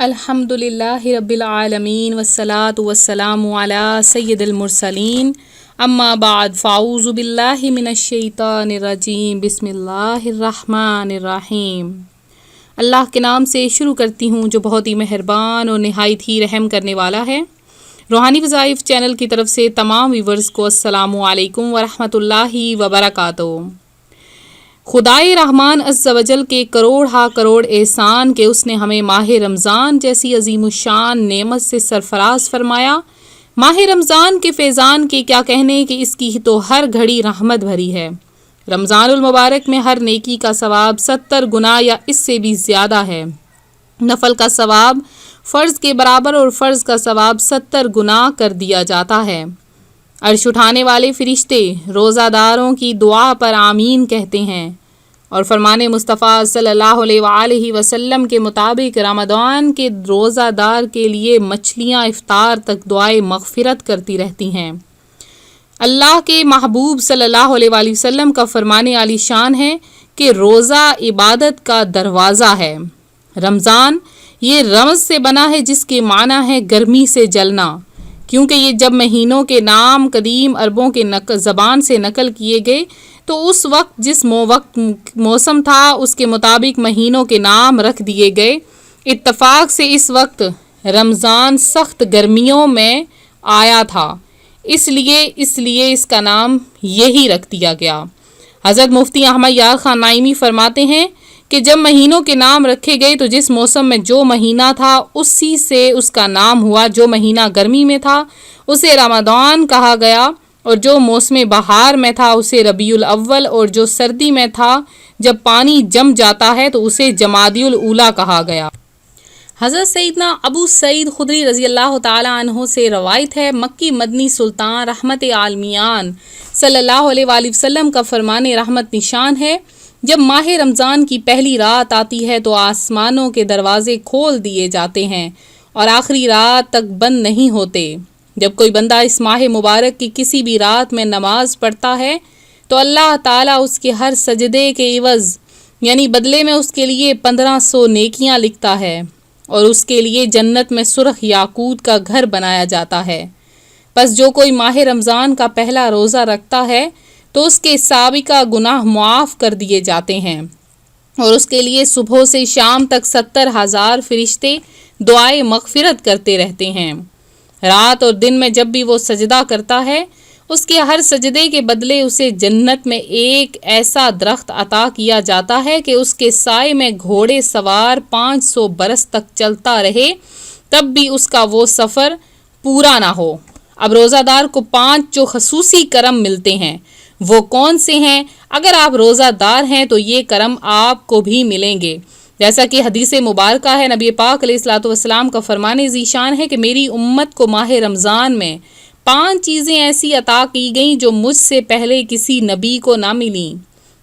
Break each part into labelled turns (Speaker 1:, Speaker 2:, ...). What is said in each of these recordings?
Speaker 1: الحمد للہ رب العالمین والصلاة والسلام علی سید المرسلین اما بعد فاعوذ باللہ من الشیطان الرجیم بسم اللہ الرحمن الرحیم۔ اللہ کے نام سے شروع کرتی ہوں جو بہت ہی مہربان اور نہایت ہی رحم کرنے والا ہے۔ روحانی وظائف چینل کی طرف سے تمام ویورز کو السلام علیکم ورحمۃ اللہ وبرکاتہ۔ خدائے رحمان عز و جل کے کروڑ ہا کروڑ احسان کہ اس نے ہمیں ماہ رمضان جیسی عظیم الشان نعمت سے سرفراز فرمایا۔ ماہ رمضان کے فیضان کے کیا کہنے کہ اس کی تو ہر گھڑی رحمت بھری ہے۔ رمضان المبارک میں ہر نیکی کا ثواب 70 گنا یا اس سے بھی زیادہ ہے۔ نفل کا ثواب فرض کے برابر اور فرض کا ثواب 70 گنا کر دیا جاتا ہے۔ عرش اٹھانے والے فرشتے روزہ داروں کی دعا پر آمین کہتے ہیں، اور فرمان مصطفیٰ صلی اللہ علیہ وآلہ وسلم کے مطابق رمضان کے روزہ دار کے لیے مچھلیاں افطار تک دعائے مغفرت کرتی رہتی ہیں۔ اللہ کے محبوب صلی اللہ علیہ وآلہ وسلم کا فرمان عالی شان ہے کہ روزہ عبادت کا دروازہ ہے۔ رمضان یہ رمز سے بنا ہے جس کے معنی ہے گرمی سے جلنا، کیونکہ یہ جب مہینوں کے نام قدیم عربوں کے زبان سے نقل کیے گئے تو اس وقت جس موسم تھا اس کے مطابق مہینوں کے نام رکھ دیے گئے۔ اتفاق سے اس وقت رمضان سخت گرمیوں میں آیا تھا، اس لیے اس کا نام یہی رکھ دیا گیا۔ حضرت مفتی احمد یار خان نائمی فرماتے ہیں کہ جب مہینوں کے نام رکھے گئے تو جس موسم میں جو مہینہ تھا اسی سے اس کا نام ہوا۔ جو مہینہ گرمی میں تھا اسے رمضان کہا گیا، اور جو موسم بہار میں تھا اسے ربیع الاول، اور جو سردی میں تھا جب پانی جم جاتا ہے تو اسے جمادی الاولیٰ کہا گیا۔ حضرت سیدنا ابو سعید خدری رضی اللہ تعالیٰ عنہ سے روایت ہے، مکی مدنی سلطان رحمت عالمیان صلی اللہ علیہ وآلہ وسلم کا فرمان رحمت نشان ہے، جب ماہ رمضان کی پہلی رات آتی ہے تو آسمانوں کے دروازے کھول دیے جاتے ہیں اور آخری رات تک بند نہیں ہوتے۔ جب کوئی بندہ اس ماہ مبارک کی کسی بھی رات میں نماز پڑھتا ہے تو اللہ تعالیٰ اس کے ہر سجدے کے عوض یعنی بدلے میں اس کے لیے 1500 نیکیاں لکھتا ہے، اور اس کے لیے جنت میں سرخ یاقوت کا گھر بنایا جاتا ہے۔ پس جو کوئی ماہ رمضان کا پہلا روزہ رکھتا ہے تو اس کے سابقہ گناہ معاف کر دیے جاتے ہیں، اور اس کے لیے صبح سے شام تک 70,000 فرشتے دعائے مغفرت کرتے رہتے ہیں۔ رات اور دن میں جب بھی وہ سجدہ کرتا ہے اس کے ہر سجدے کے بدلے اسے جنت میں ایک ایسا درخت عطا کیا جاتا ہے کہ اس کے سائے میں گھوڑے سوار 500 برس تک چلتا رہے تب بھی اس کا وہ سفر پورا نہ ہو۔ اب روزہ دار کو 5 جو خصوصی کرم ملتے ہیں، وہ کون سے ہیں؟ اگر آپ روزہ دار ہیں تو یہ کرم آپ کو بھی ملیں گے، جیسا کہ حدیث مبارکہ ہے۔ نبی پاک علیہ الصلوۃ والسلام کا فرمان ذیشان ہے کہ میری امت کو ماہ رمضان میں 5 چیزیں ایسی عطا کی گئیں جو مجھ سے پہلے کسی نبی کو نہ ملیں۔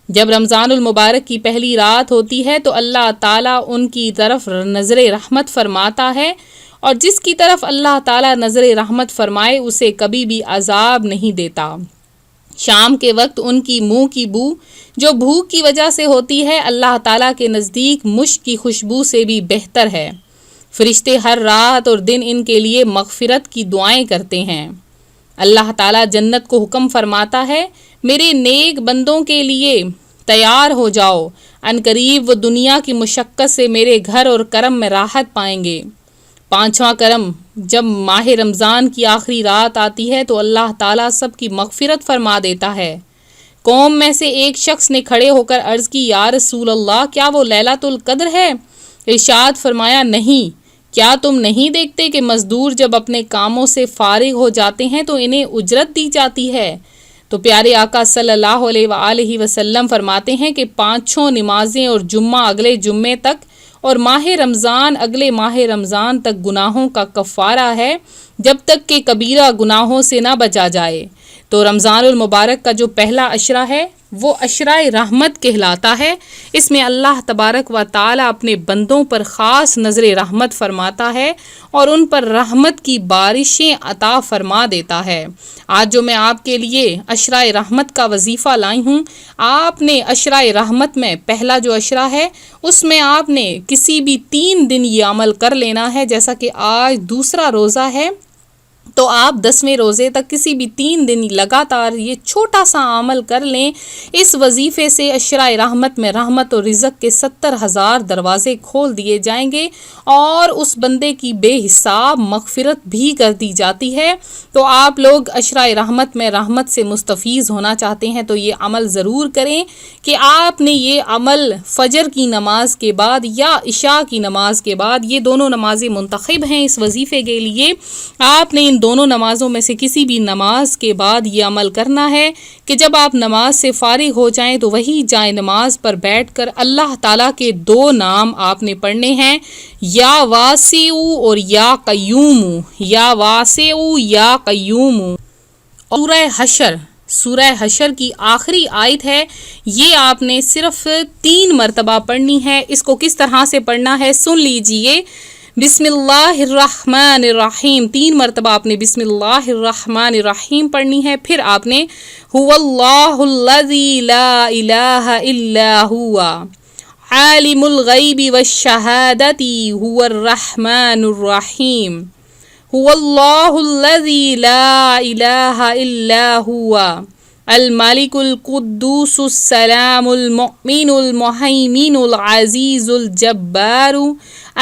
Speaker 1: جب رمضان المبارک کی پہلی رات ہوتی ہے تو اللہ تعالیٰ ان کی طرف نظر رحمت فرماتا ہے، اور جس کی طرف اللہ تعالیٰ نظر رحمت فرمائے اسے کبھی بھی عذاب نہیں دیتا۔ شام کے وقت ان کی منہ کی بو جو بھوک کی وجہ سے ہوتی ہے اللہ تعالیٰ کے نزدیک مشک کی خوشبو سے بھی بہتر ہے۔ فرشتے ہر رات اور دن ان کے لیے مغفرت کی دعائیں کرتے ہیں۔ اللہ تعالیٰ جنت کو حکم فرماتا ہے، میرے نیک بندوں کے لیے تیار ہو جاؤ، ان قریب وہ دنیا کی مشقت سے میرے گھر اور کرم میں راحت پائیں گے۔ 5واں کرم، جب ماہ رمضان کی آخری رات آتی ہے تو اللہ تعالیٰ سب کی مغفرت فرما دیتا ہے۔ قوم میں سے ایک شخص نے کھڑے ہو کر عرض کی، یا رسول اللہ، کیا وہ لیلۃ القدر ہے؟ ارشاد فرمایا، نہیں۔ کیا تم نہیں دیکھتے کہ مزدور جب اپنے کاموں سے فارغ ہو جاتے ہیں تو انہیں اجرت دی جاتی ہے؟ تو پیارے آقا صلی اللہ علیہ وآلہ وسلم فرماتے ہیں کہ 5 نمازیں اور جمعہ اگلے جمعے تک اور ماہ رمضان اگلے ماہ رمضان تک گناہوں کا کفارہ ہے، جب تک کہ کبیرہ گناہوں سے نہ بچا جائے۔ تو رمضان المبارک کا جو پہلا عشرہ ہے وہ عشرہ رحمت کہلاتا ہے۔ اس میں اللہ تبارک و تعالی اپنے بندوں پر خاص نظر رحمت فرماتا ہے اور ان پر رحمت کی بارشیں عطا فرما دیتا ہے۔ آج جو میں آپ کے لیے عشرہ رحمت کا وظیفہ لائی ہوں، آپ نے عشرہ رحمت میں پہلا جو عشرہ ہے اس میں آپ نے کسی بھی 3 دن یہ عمل کر لینا ہے۔ جیسا کہ آج دوسرا روزہ ہے تو آپ 10ویں روزے تک کسی بھی 3 دن لگاتار یہ چھوٹا سا عمل کر لیں۔ اس وظیفے سے عشرہ رحمت میں رحمت و رزق کے 70,000 دروازے کھول دیے جائیں گے اور اس بندے کی بے حساب مغفرت بھی کر دی جاتی ہے۔ تو آپ لوگ عشرہ رحمت میں رحمت سے مستفیض ہونا چاہتے ہیں تو یہ عمل ضرور کریں کہ آپ نے یہ عمل فجر کی نماز کے بعد یا عشاء کی نماز کے بعد، یہ دونوں نمازیں منتخب ہیں اس وظیفے کے لیے، آپ نے ان دونوں نمازوں میں سے کسی بھی نماز کے بعد یہ عمل کرنا ہے کہ جب آپ نماز سے فارغ ہو جائیں تو وہی جائے نماز پر بیٹھ کر اللہ تعالیٰ کے 2 نام آپ نے پڑھنے ہیں، یا واسع اور یا قیوم، یا واسع یا قیوم۔ سورہ حشر کی آخری آیت ہے، یہ آپ نے صرف 3 مرتبہ پڑھنی ہے۔ اس کو کس طرح سے پڑھنا ہے سن لیجئے۔ بسم اللہ الرحمن الرحیم، 3 مرتبہ آپ نے بسم اللہ الرحمن الرحیم پڑھنی ہے۔ پھر آپ نے هو اللہ الذی لا الہ الا هو عالم الغیب والشہادۃ هو الرحمن الرحیم، هو اللہ الذی لا الہ الا هو الملک القدوس السلام المؤمن المہیمن العزیز الجبار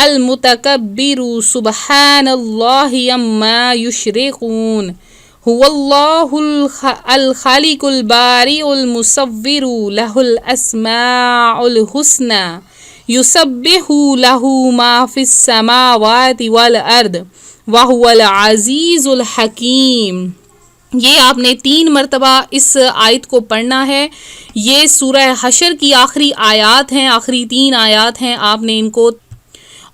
Speaker 1: المتکبر سبحان اللہ عما یشرکون، هو اللہ الخالق البارئ المصور له الاسماء الحسنى یسبح له ما فی السماوات والارض وهو العزیز الحکیم۔ یہ آپ نے 3 مرتبہ اس آیت کو پڑھنا ہے۔ یہ سورہ حشر کی آخری آیات ہیں، آخری 3 آیات ہیں، آپ نے ان کو،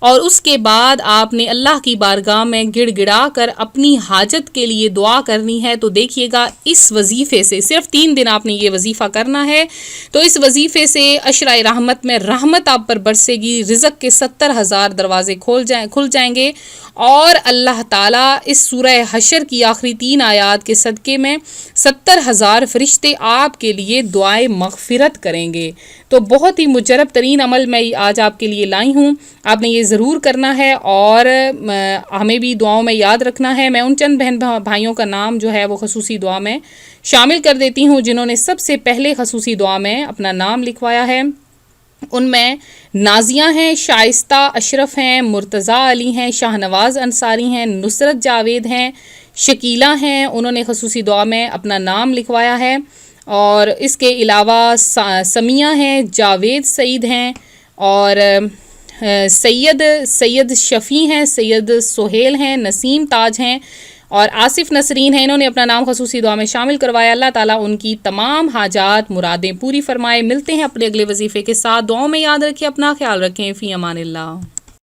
Speaker 1: اور اس کے بعد آپ نے اللہ کی بارگاہ میں گڑ گڑا کر اپنی حاجت کے لیے دعا کرنی ہے۔ تو دیکھیے گا اس وظیفے سے صرف 3 دن آپ نے یہ وظیفہ کرنا ہے، تو اس وظیفے سے عشرہ رحمت میں رحمت آپ پر برسے گی، رزق کے 70,000 دروازے کھل جائیں گے، اور اللہ تعالیٰ اس سورہ حشر کی آخری 3 آیات کے صدقے میں 70,000 فرشتے آپ کے لیے دعائے مغفرت کریں گے۔ تو بہت ہی مجرب ترین عمل میں آج آپ کے لیے لائی ہوں، آپ نے یہ ضرور کرنا ہے اور ہمیں بھی دعاؤں میں یاد رکھنا ہے۔ میں ان چند بہن بھائیوں کا نام جو ہے وہ خصوصی دعا میں شامل کر دیتی ہوں جنہوں نے سب سے پہلے خصوصی دعا میں اپنا نام لکھوایا ہے۔ ان میں نازیہ ہیں، شائستہ اشرف ہیں، مرتضیٰ علی ہیں، شاہ نواز انصاری ہیں، نصرت جاوید ہیں، شکیلہ ہیں، انہوں نے خصوصی دعا میں اپنا نام لکھوایا ہے، اور اس کے علاوہ سمیہ ہیں، جاوید سعید ہیں، اور سید شفیع ہیں، سید سہیل ہیں، نسیم تاج ہیں، اور آصف نسرین ہیں۔ انہوں نے اپنا نام خصوصی دعا میں شامل کروایا۔ اللہ تعالیٰ ان کی تمام حاجات مرادیں پوری فرمائے۔ ملتے ہیں اپنے اگلے وظیفے کے ساتھ، دعاؤں میں یاد رکھیں، اپنا خیال رکھیں، فی امان اللہ۔